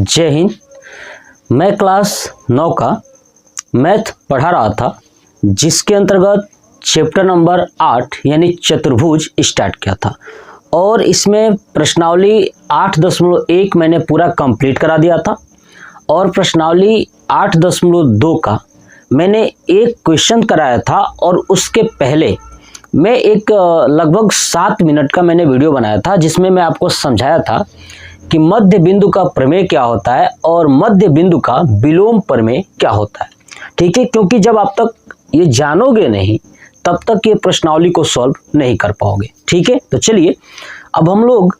जय हिंद। मैं क्लास 9 का मैथ पढ़ा रहा था, जिसके अंतर्गत चैप्टर नंबर 8 यानी चतुर्भुज स्टार्ट किया था और इसमें प्रश्नावली 8.1 मैंने पूरा कंप्लीट करा दिया था और प्रश्नावली 8.2 का मैंने एक क्वेश्चन कराया था और उसके पहले मैं एक लगभग 7 मिनट का मैंने वीडियो बनाया था, जिसमें मैं आपको समझाया था कि मध्य बिंदु का प्रमेय क्या होता है और मध्य बिंदु का विलोम प्रमेय क्या होता है। ठीक है, क्योंकि जब आप तक ये जानोगे नहीं तब तक ये प्रश्नावली को सॉल्व नहीं कर पाओगे। ठीक है, तो चलिए अब हम लोग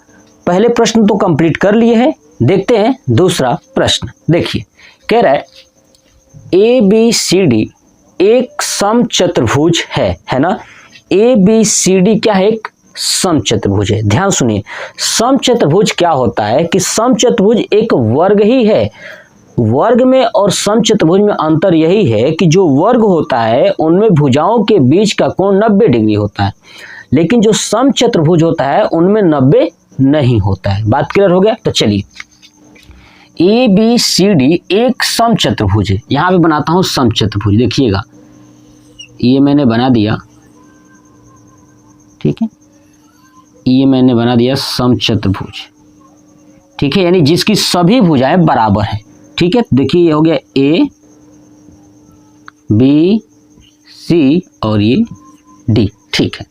पहले प्रश्न तो कंप्लीट कर लिए हैं, देखते हैं दूसरा प्रश्न। देखिए, कह रहा है ABCD एक समचतुर्भुज है ना। ABCD क्या है? एक समचतुर्भुज है। ध्यान सुनिए, समचतुर्भुज क्या होता है कि समचतुर्भुज एक वर्ग ही है। वर्ग में और समचतुर्भुज में अंतर यही है कि जो वर्ग होता है उनमें भुजाओं के बीच का कोण 90 डिग्री होता है, लेकिन जो समचतुर्भुज होता है उनमें 90 नहीं होता है। बात क्लियर हो गया? तो चलिए, ABCD एक समचतुर्भुज है। यहां पे बनाता हूं समचतुर्भुज। देखिएगा, ये मैंने बना दिया, ठीक है, ये मैंने बना दिया समचतुर्भुज। ठीक है, यानी जिसकी सभी भुजाएं बराबर हैं। ठीक है, देखिए ये हो गया A B C और ये D। ठीक है,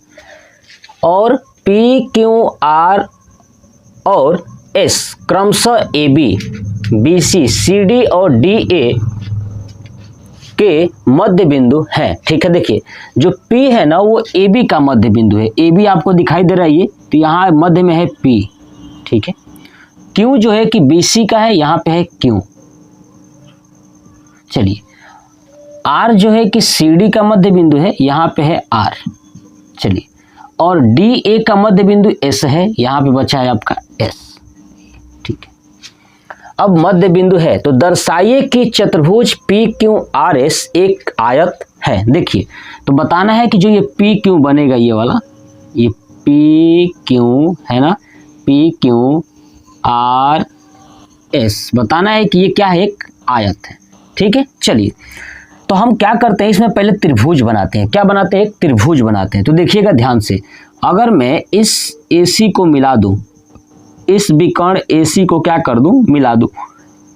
और P Q R और S क्रमशः AB BC CD और DA के मध्य बिंदु है। ठीक है, देखिए जो P है ना वो AB का मध्य बिंदु है। AB आपको दिखाई दे रहा है, ये तो यहाँ मध्य में है P। ठीक है, Q जो है कि BC का है, यहाँ पे है Q। चलिए, R जो है कि CD का मध्य बिंदु है, यहाँ पे है R। चलिए, और DA का मध्य बिंदु S है, यहाँ पे बचा है आपका S। ठीक है, अब मध्य बिंदु है तो दर्शाइए कि चतुर्भुज PQRS एक आयत है। देखिए, तो बताना है कि जो ये PQ बनेगा, ये वाला, ये PQ है ना, PQRS बताना है कि ये क्या है? एक आयत है। ठीक है, चलिए तो हम क्या करते हैं, इसमें पहले त्रिभुज बनाते हैं। क्या बनाते हैं? एक त्रिभुज बनाते हैं। तो देखिएगा ध्यान से, अगर मैं इस AC को मिला दूं, इस विकर्ण AC को क्या कर दूं? मिला दूं।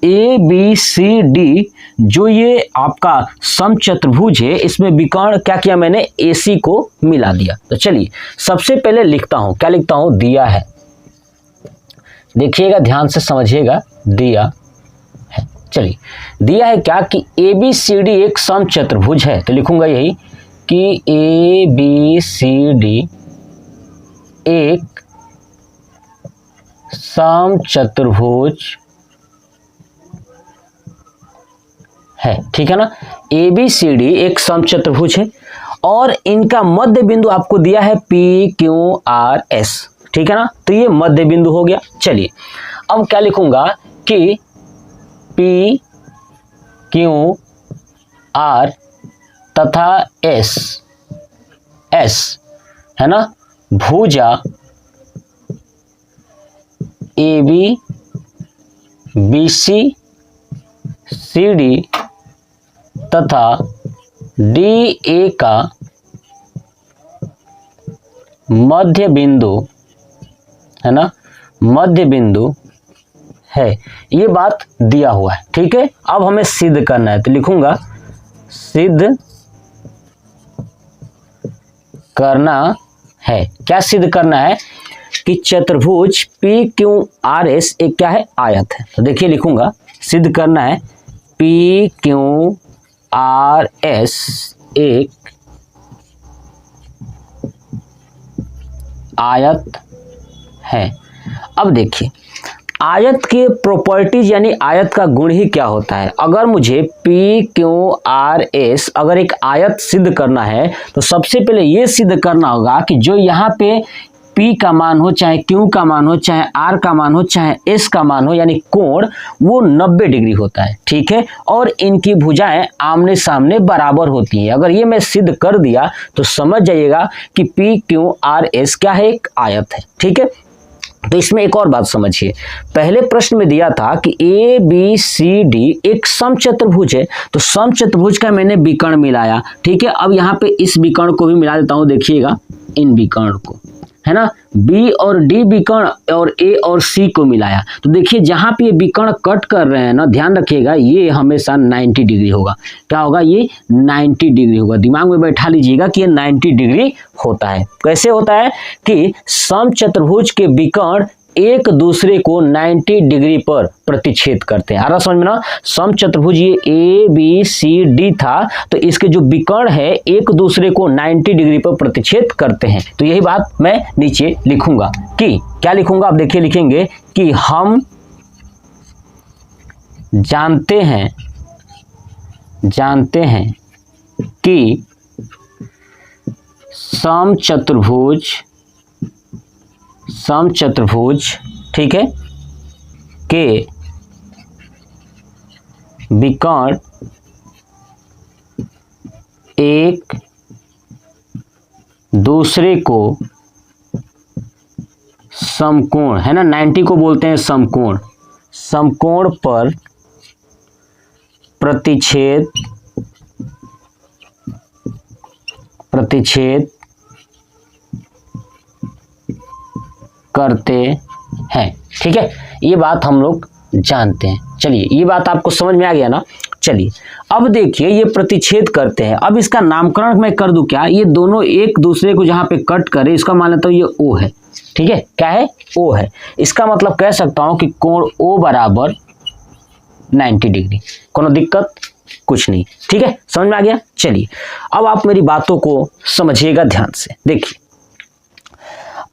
ABCD जो ये आपका समचतुर्भुज है, इसमें विकर्ण क्या किया मैंने? AC को मिला दिया। तो चलिए सबसे पहले लिखता हूं, क्या लिखता हूं? दिया है। देखिएगा ध्यान से समझिएगा, दिया है। चलिए, दिया है क्या कि ABCD एक समचतुर्भुज है। तो लिखूंगा यही कि ABCD एक समचतुर्भुज है। ठीक है ना, ABCD एक समचतुर्भुज है और इनका मध्य बिंदु आपको दिया है PQRS। ठीक है ना, तो ये मध्य बिंदु हो गया। चलिए, अब क्या लिखूंगा कि PQR तथा S है ना, भुजा AB BC CD तथा DA का मध्य बिंदु है ना, मध्य बिंदु है। ये बात दिया हुआ है। ठीक है, अब हमें सिद्ध करना है, तो लिखूंगा सिद्ध करना है। क्या सिद्ध करना है? कि चतुर्भुज PQRS एक क्या है? आयत है। तो देखिए लिखूंगा, सिद्ध करना है PQRS एक आयत है। अब देखिए, आयत के प्रॉपर्टीज यानी आयत का गुण ही क्या होता है। अगर मुझे PQRS अगर एक आयत सिद्ध करना है तो सबसे पहले ये सिद्ध करना होगा कि जो यहाँ पे P का मान हो, चाहे Q का मान हो, चाहे R का मान हो, चाहे S का मान हो, यानी कोण वो 90 डिग्री होता है। ठीक है, और इनकी भुजाएं आमने सामने बराबर होती हैं। अगर ये मैं सिद्ध कर दिया तो समझ जाइएगा कि PQRS क्या है? एक आयत है। ठीक है, तो इसमें एक और बात समझिए, पहले प्रश्न में दिया था कि ए बी सी डी एक समचतुर्भुज है, तो समचतुर्भुज का मैंने विकर्ण मिलाया, ठीक है। अब यहाँ पे इस विकर्ण को भी मिला देता हूँ, देखिएगा इन विकर्ण को, है ना, बी और डी विकर्ण और ए और सी को मिलाया, तो देखिए जहां पे ये विकर्ण कट कर रहे हैं ना, ध्यान रखिएगा ये हमेशा 90 डिग्री होगा। क्या होगा? ये 90 डिग्री होगा। दिमाग में बैठा लीजिएगा कि ये 90 डिग्री होता है। कैसे होता है कि समचतुर्भुज के विकर्ण एक दूसरे को 90 डिग्री पर प्रतिच्छेद करते हैं। आ रहा समझ में ना? समचतुर्भुज ये ए बी सी डी था, तो इसके जो विकर्ण है एक दूसरे को 90 डिग्री पर प्रतिच्छेद करते हैं। तो यही बात मैं नीचे लिखूंगा कि क्या लिखूंगा, आप देखिए लिखेंगे कि हम जानते हैं कि समचतुर्भुज ठीक है के विकर्ण एक दूसरे को समकोण, है ना, 90 को बोलते हैं समकोण, समकोण पर प्रतिच्छेद करते हैं। ठीक है, ये बात हम लोग जानते हैं। चलिए, ये बात आपको समझ में आ गया ना? चलिए अब देखिए, ये प्रतिच्छेद करते हैं। अब इसका नामकरण मैं कर दूं क्या? ये दोनों एक दूसरे को जहां पे कट करे, इसका मान लेता हूं ये O है। ठीक है, क्या है? O है। इसका मतलब कह सकता हूं कि कोण O बराबर 90 डिग्री। कोनो दिक्कत कुछ नहीं। ठीक है, समझ में आ गया? चलिए अब आप मेरी बातों को समझिएगा ध्यान से। देखिए,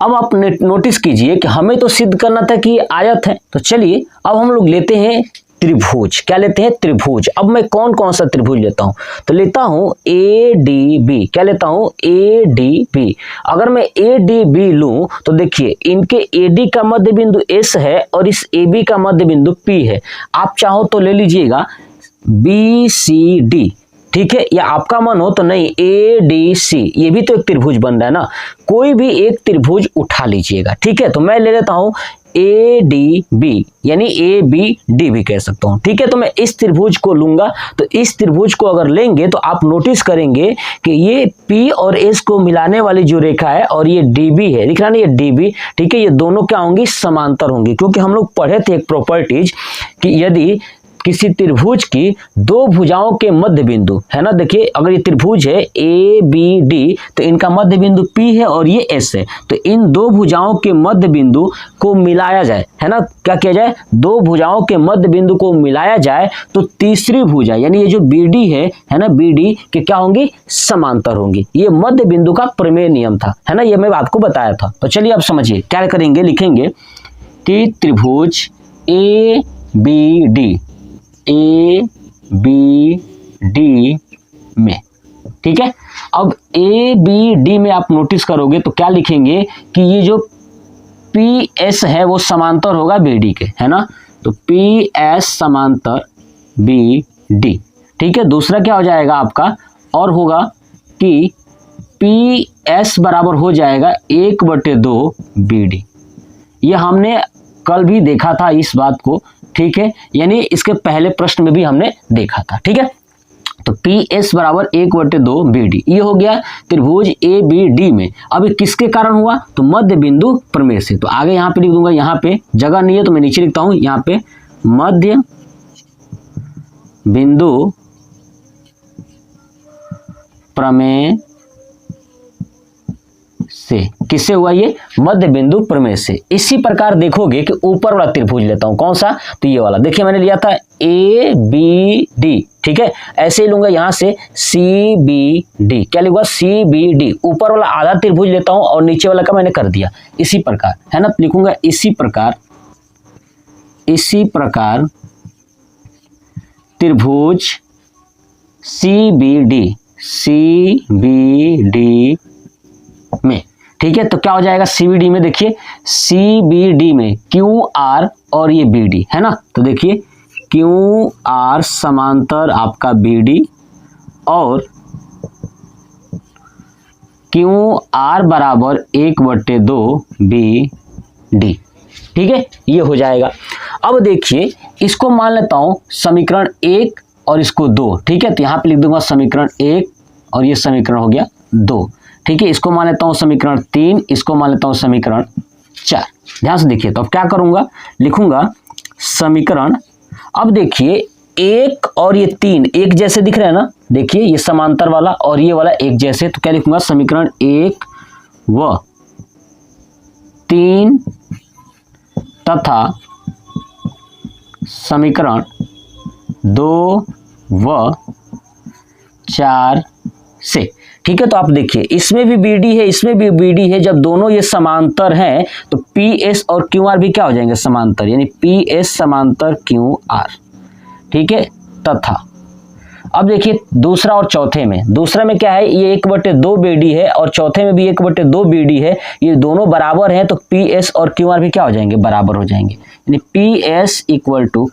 अब आप नोटिस कीजिए कि हमें तो सिद्ध करना था कि ये आयत है, तो चलिए अब हम लोग लेते हैं त्रिभुज। क्या लेते हैं? त्रिभुज। अब मैं कौन कौन सा त्रिभुज लेता हूं? तो लेता हूं ADB। क्या लेता हूं? ADB। अगर मैं ADB लूं तो देखिए, इनके AD का मध्य बिंदु S है और इस AB का मध्य बिंदु P है। आप चाहो तो ले लीजिएगा BCD, ठीक है, या आपका मन हो तो नहीं ADC, ये भी तो एक त्रिभुज बन रहा है ना। कोई भी एक त्रिभुज उठा लीजिएगा। ठीक है, तो मैं ले लेता हूं ADB, यानी ABD भी कह सकता हूं। ठीक है, तो मैं इस त्रिभुज को लूंगा। तो इस त्रिभुज को अगर लेंगे तो आप नोटिस करेंगे कि ये P और S को मिलाने वाली जो रेखा है और ये DB है, दिख रहा ना, ये DB। ठीक है, ये दोनों क्या होंगी? समांतर होंगी। क्योंकि हम लोग पढ़े थे एक प्रॉपर्टीज कि यदि किसी त्रिभुज की दो भुजाओं के मध्य बिंदु, है ना, देखिए अगर ये त्रिभुज है ABD तो इनका मध्य बिंदु P है और ये S है, तो इन दो भुजाओं के मध्य बिंदु को मिलाया जाए, है ना, क्या किया जाए? दो भुजाओं के मध्य बिंदु को मिलाया जाए तो तीसरी भुजा यानी ये जो BD है ना, BD के क्या होंगी? समांतर होंगी। ये मध्य बिंदु का प्रमेय नियम था, है ना, ये मैं आपको बताया था। तो चलिए अब समझिए क्या करेंगे, लिखेंगे कि त्रिभुज ABD में, ठीक है। अब ABD में आप नोटिस करोगे तो क्या लिखेंगे कि ये जो PS है वो समांतर होगा BD के, है ना, तो PS समांतर BD। ठीक है, दूसरा क्या हो जाएगा आपका? और होगा कि PS बराबर हो जाएगा 1/2 BD। ये हमने कल भी देखा था इस बात को, ठीक है, यानी इसके पहले प्रश्न में भी हमने देखा था। ठीक है, तो PS बराबर 1/2 BD, ये हो गया त्रिभुज ABD में। अब ये किसके कारण हुआ? तो मध्य बिंदु प्रमेय से। तो आगे यहाँ पे लिख दूंगा, यहाँ पे जगह नहीं है तो मैं नीचे लिखता हूं, यहाँ पे मध्य बिंदु प्रमेय से। किससे हुआ? ये मध्य बिंदु प्रमेय से। इसी प्रकार देखोगे कि ऊपर वाला त्रिभुज लेता हूं, कौन सा? तो ये वाला। देखिए मैंने लिया था ABD, ठीक है, ऐसे ही लूंगा यहाँ से CBD। क्या लिखूंगा? CBD। ऊपर वाला आधा त्रिभुज लेता हूं और नीचे वाला का मैंने कर दिया इसी प्रकार, है ना, लिखूंगा इसी प्रकार त्रिभुज CBD में। ठीक है, तो क्या हो जाएगा CBD में? देखिए CBD में QR और ये BD, है ना, तो देखिए QR समांतर आपका BD और QR बराबर 1/2 BD। ठीक है, ये हो जाएगा। अब देखिए इसको मान लेता हूं समीकरण 1 और इसको 2, ठीक है, तो यहाँ पे लिख दूंगा समीकरण 1 और ये समीकरण हो गया 2, ठीक है। इसको मान लेता हूँ समीकरण 3, इसको मान लेता हूँ समीकरण 4। ध्यान से देखिए, तो अब क्या करूंगा, लिखूंगा समीकरण, अब देखिए 1 और ये 3 एक जैसे दिख रहे हैं ना, देखिए ये समांतर वाला और ये वाला एक जैसे, तो क्या लिखूंगा समीकरण 1 व 3 तथा समीकरण 2 व 4 से, ठीक है। तो आप देखिए इसमें भी BD है, इसमें भी BD है, जब दोनों ये समांतर हैं तो PS और QR भी क्या हो जाएंगे समांतर, यानी PS समांतर QR, ठीक है। तथा अब देखिए दूसरा और चौथे में, दूसरा में क्या है, ये 1/2 BD है और चौथे में भी 1/2 BD है, ये दोनों बराबर हैं तो PS और QR भी क्या हो जाएंगे, बराबर हो जाएंगे, यानी PS =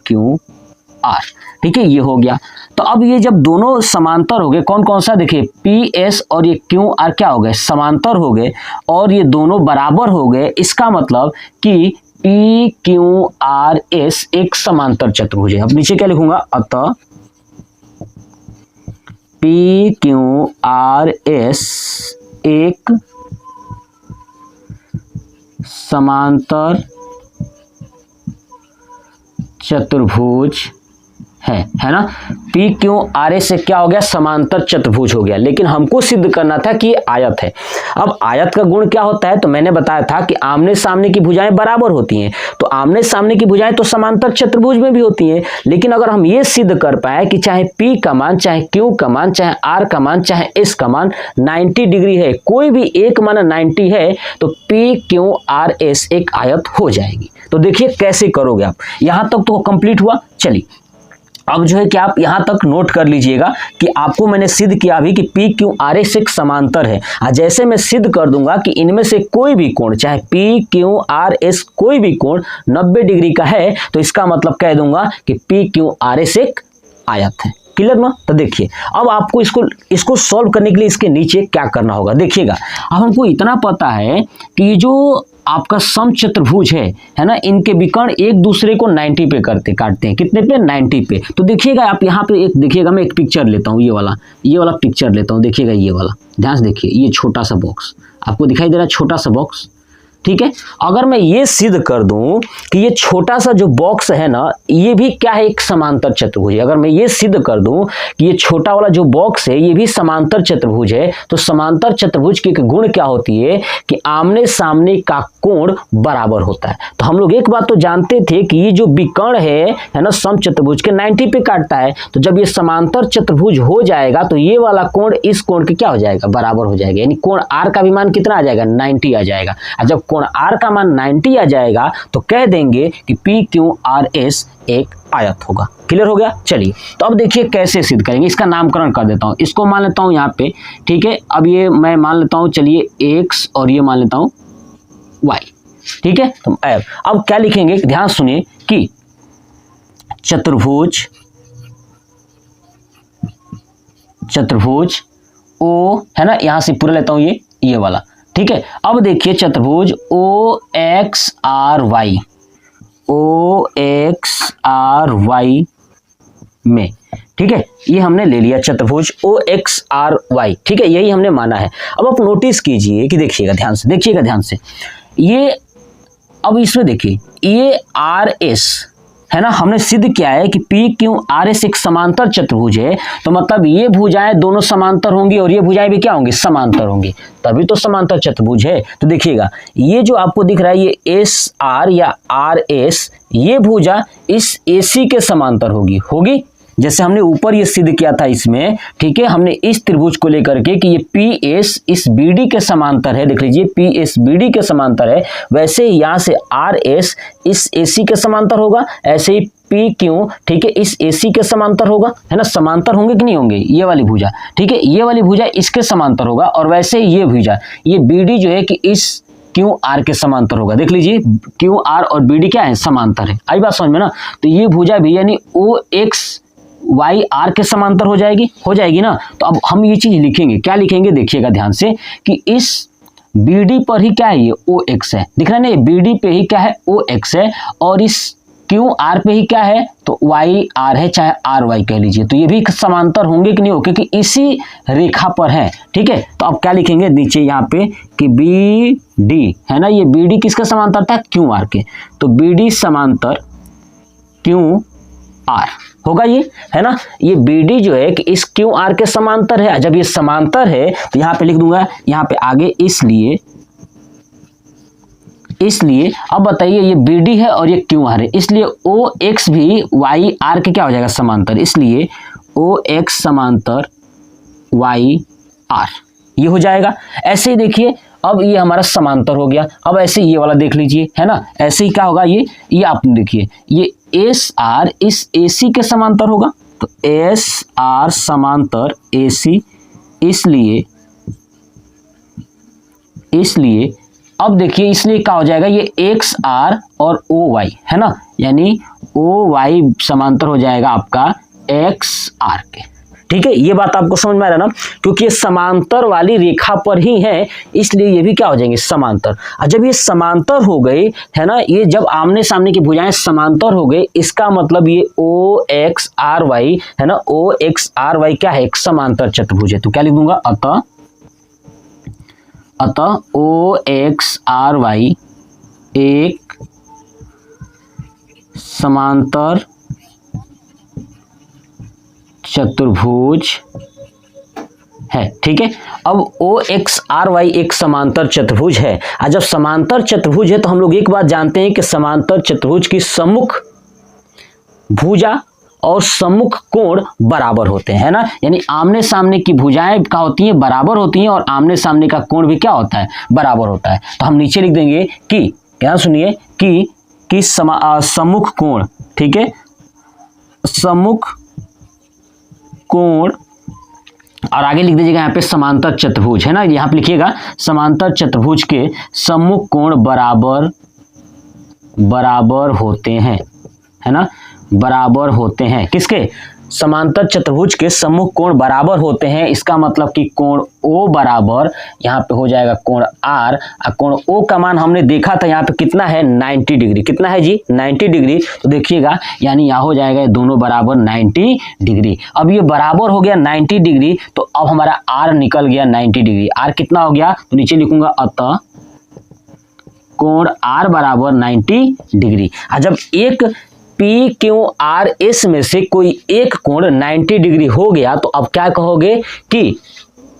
QR, ठीक है, ये हो गया। तो अब ये जब दोनों समांतर हो गए, कौन कौन सा, देखिए PS और ये QR क्या हो गए, समांतर हो गए और ये दोनों बराबर हो गए, इसका मतलब कि PQRS एक समांतर चतुर्भुज है। अब नीचे क्या लिखूंगा, अतः PQRS एक समांतर चतुर्भुज है ना। PQRS से क्या हो गया, समांतर चतुर्भुज हो गया, लेकिन हमको सिद्ध करना था कि ये आयत है। अब आयत का गुण क्या होता है, तो मैंने बताया था कि आमने सामने की भुजाएं बराबर होती हैं, तो आमने सामने की भुजाएं तो समांतर चतुर्भुज में भी होती हैं, लेकिन अगर हम ये सिद्ध कर पाए कि चाहे P का मान, चाहे Q का मान, चाहे R का मान, चाहे S का मान 90 डिग्री है, कोई भी एक मान 90 है, तो PQRS एक आयत हो जाएगी। तो देखिए कैसे करोगे आप, यहां तक तो कंप्लीट हुआ। चलिए अब जो है कि आप यहां तक नोट कर लीजिएगा कि आपको मैंने सिद्ध किया भी कि PQRS एक समांतर है। जैसे मैं सिद्ध कर दूंगा कि इनमें से कोई भी कोण, चाहे PQRS कोई भी कोण 90 डिग्री का है, तो इसका मतलब कह दूंगा कि PQRS एक आयत है। क्लियर ना। तो देखिए अब आपको इसको सॉल्व करने के लिए इसके नीचे क्या करना होगा, देखिएगा। अब हमको इतना पता है कि जो आपका समचतुर्भुज है ना, इनके विकर्ण एक दूसरे को 90 पे काटते हैं, कितने पे, 90 पे। तो देखिएगा आप यहाँ पे एक, देखिएगा मैं एक पिक्चर लेता हूँ, ये वाला पिक्चर लेता हूँ, देखिएगा ये वाला, ध्यान से देखिए, ये छोटा सा बॉक्स आपको दिखाई दे रहा है, छोटा सा बॉक्स, ठीक है। अगर मैं ये सिद्ध कर दूं कि ये छोटा सा जो बॉक्स है ना, ये भी क्या है, एक समांतर चतुर्भुज है, अगर मैं ये सिद्ध कर दूं कि ये छोटा वाला जो बॉक्स है ये भी समांतर चतुर्भुज है, तो समांतर चतुर्भुज की गुण क्या होती है कि आमने सामने का कोण बराबर होता है। तो हम लोग एक बात तो जानते थे कि ये जो विकर्ण है ना, समचतुर्भुज के 90 पे काटता है, तो जब ये समांतर चतुर्भुज हो जाएगा तो ये वाला कोण इस कोण के क्या हो जाएगा, बराबर हो जाएगा, यानी कोण R का भी मान कितना आ जाएगा, 90 आ जाएगा। और जब कोण R का मान 90 आ जाएगा तो कह देंगे कि PQRS एक आयत होगा। क्लियर हो गया। चलिए तो अब देखिए कैसे सिद्ध करेंगे, इसका नामकरण कर देता हूं, इसको मान लेता हूं यहाँ पे, ठीक है। अब ये मैं मान लेता हूं, चलिए X और ये मान लेता हूं Y, ठीक है। तो अब क्या लिखेंगे, ध्यान सुनिए कि चतुर्भुज O है ना, यहां से पूरा लेता हूं ये वाला, ठीक है। अब देखिए चतुर्भुज OXRY में, ठीक है, ये हमने ले लिया चतुर्भुज OXRY, ठीक है, यही हमने माना है। अब आप नोटिस कीजिए कि देखिएगा ध्यान से, ये अब इसमें देखिए ये RS है ना, हमने सिद्ध किया है कि PQRS एक समांतर चतुर्भुज है, तो मतलब ये भुजाएं दोनों समांतर होंगी और ये भुजाएं भी क्या होंगी, समांतर होंगी, तभी तो समांतर चतुर्भुज है। तो देखिएगा ये जो आपको दिख रहा है ये SR या RS, ये भुजा इस AC के समांतर होगी, जैसे हमने ऊपर ये सिद्ध किया था इसमें, ठीक है, हमने इस त्रिभुज को लेकर के कि ये PS इस BD के समांतर है, देख लीजिए PS BD के समांतर है, वैसे ही यहाँ से RS इस AC के समांतर होगा, ऐसे ही PQ, ठीक है, इस AC के समांतर होगा, है ना, समांतर होंगे कि नहीं होंगे, ये वाली भुजा, ठीक है, ये वाली भुजा इसके समांतर होगा, और वैसे ही ये भुजा, ये BD जो है कि इस QR के समांतर होगा। देख लीजिए QR और BD क्या है, समांतर है। आई बात समझ में ना। तो ये भुजा भी यानी OXYR के समांतर हो जाएगी ना। तो अब हम ये चीज लिखेंगे, क्या लिखेंगे, देखिएगा ध्यान से कि इस बी डी पर ही क्या है, ये ओ एक्स है, दिख रहा है ना, ये बी डी पे ही क्या है, ओ एक्स है, और इस क्यू आर पे ही क्या है, तो वाई आर है, चाहे आर वाई कह लीजिए। तो ये भी समांतर होंगे कि नहीं हो, क्योंकि इसी रेखा पर है, ठीक है। तो अब क्या लिखेंगे नीचे यहाँ पे कि बी डी है ना, ये बी डी किसका समांतर था, क्यू आर के, तो बी डी समांतर क्यू आर होगा, ये है ना। ये बी डी जो है कि इस क्यू आर के समांतर है। जब ये समांतर है तो यहाँ पे लिख दूंगा, यहाँ पे आगे इसलिए अब बताइए, ये बी डी है और ये क्यू आर है, इसलिए ओ एक्स भी वाई आर के क्या हो जाएगा, समांतर, इसलिए ओ एक्स समांतर वाई आर ये हो जाएगा। ऐसे ही देखिए, अब ये हमारा समांतर हो गया। अब ऐसे ये वाला देख लीजिए, है ना, ऐसे ही क्या होगा, ये आप देखिए, ये एस आर इस ए सी के समांतर होगा, तो एस आर समांतर ए सी, इसलिए अब देखिए, इसलिए क्या हो जाएगा, ये एक्स आर और ओ वाई है ना, यानी ओ वाई समांतर हो जाएगा आपका एक्स आर के, ठीक है। ये बात आपको समझ में आ रहा है ना, क्योंकि ये समांतर वाली रेखा पर ही है, इसलिए ये भी क्या हो जाएंगे, समांतर। और जब ये समांतर हो गए है ना, ये जब आमने सामने की भुजाएं समांतर हो गए, इसका मतलब ये ओ एक्स आर वाई है ना, ओ एक्स आर वाई क्या है, एक समांतर चतुर्भुज है। तो क्या लिख दूंगा, अतः ओ एक्स आर वाई एक समांतर चतुर्भुज है, ठीक है। अब ओ एक्स आर वाई एक समांतर चतुर्भुज है, और जब समांतर चतुर्भुज है तो हम लोग एक बात जानते हैं कि समांतर चतुर्भुज की सम्मुख भुजा और सम्मुख कोण बराबर होते हैं, है ना, यानी आमने सामने की भुजाएं क्या होती हैं, बराबर होती हैं, और आमने सामने का कोण भी क्या होता है, बराबर होता है। तो हम नीचे लिख देंगे कि, क्या सुनिए, कि सम्मुख कोण, ठीक है, सम्मुख कोण, और आगे लिख दीजिएगा यहाँ पे समांतर चतुर्भुज, है ना, यहाँ पे लिखिएगा समांतर चतुर्भुज के सम्मुख कोण बराबर होते हैं, है ना, बराबर होते हैं। किसके, समांतर चतुर्भुज के सम्मुख कोण बराबर होते हैं। इसका मतलब कि कोण O बराबर यहाँ पे हो जाएगा कोण R, और कोण O का मान हमने देखा था यहाँ पे कितना है, 90 डिग्री। कितना है जी, 90 डिग्री। तो देखिएगा, यानी यहाँ हो जाएगा दोनों बराबर 90 डिग्री। अब ये बराबर हो गया 90 डिग्री, तो अब हमारा R निकल गया 90 डिग्री। R कितना हो गया, तो नीचे लिखूंगा, अतः कोण R बराबर 90 डिग्री। और जब एक पी क्यू आर एस में से कोई एक कोण 90 डिग्री हो गया, तो अब क्या कहोगे कि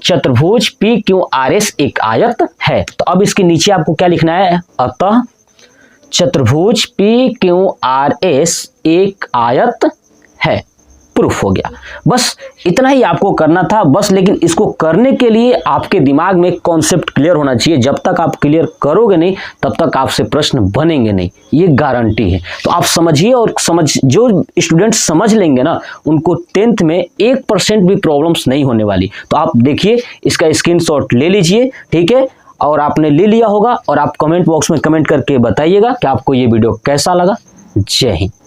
चतुर्भुज पी क्यू आर एस एक आयत है। तो अब इसके नीचे आपको क्या लिखना है, अतः चतुर्भुज पी क्यू आर एस एक आयत है। प्रूफ हो गया। बस इतना ही आपको करना था बस। लेकिन इसको करने के लिए आपके दिमाग में कॉन्सेप्ट क्लियर होना चाहिए। जब तक आप क्लियर करोगे नहीं तब तक आपसे प्रश्न बनेंगे नहीं, ये गारंटी है। तो आप समझिए, और जो स्टूडेंट समझ लेंगे ना उनको 10th में 1% भी प्रॉब्लम्स नहीं होने वाली। तो आप देखिए, इसका स्क्रीनशॉट ले लीजिए, ठीक है। और आपने ले लिया होगा और आप कमेंट बॉक्स में कमेंट करके बताइएगा कि आपको ये वीडियो कैसा लगा। जय हिंद।